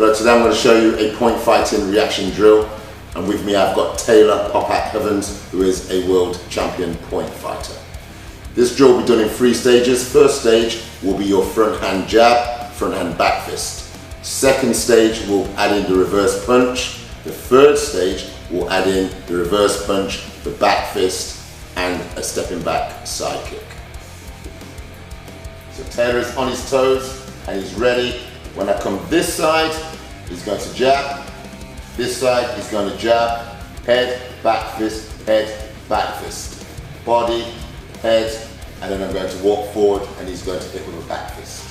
Hello, today I'm going to show you a point fighting reaction drill, and with me I've got Taylor Popat Heavens, who is a world champion point fighter. This drill will be done in 3 stages. First stage will be your front hand jab, front hand back fist. Second stage will add in the reverse punch. The third stage will add in the reverse punch, the back fist, and a stepping back side kick. So Taylor is on his toes and he's ready. When I come this side, he's going to jab. This side, he's going to jab. Head, back fist, head, back fist. Body, head, and then I'm going to walk forward and he's going to hit with a back fist.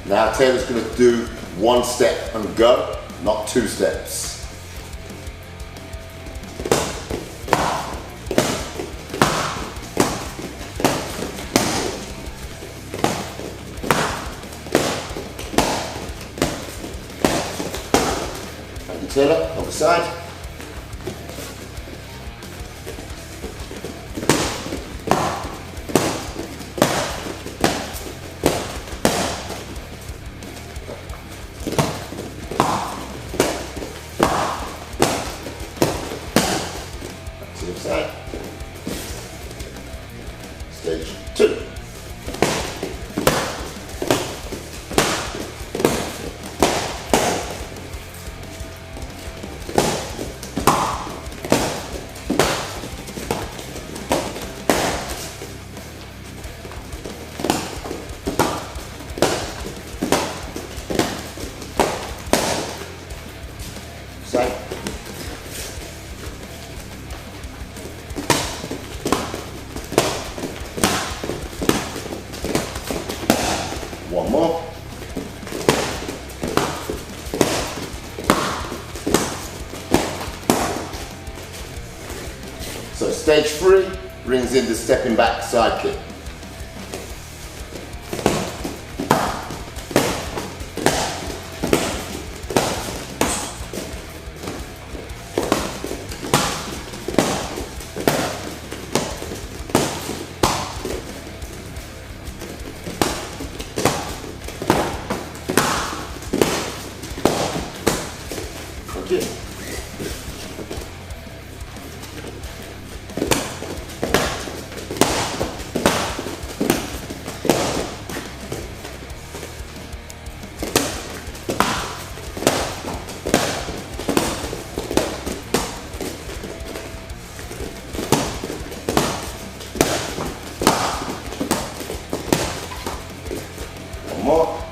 Now Taylor's going to do 1 step and go, not 2 steps. Thank you, Taylor. Other side. To the side. Stage 2. Side. One more. So stage 3 brings in the stepping back side kick. Okay. One more.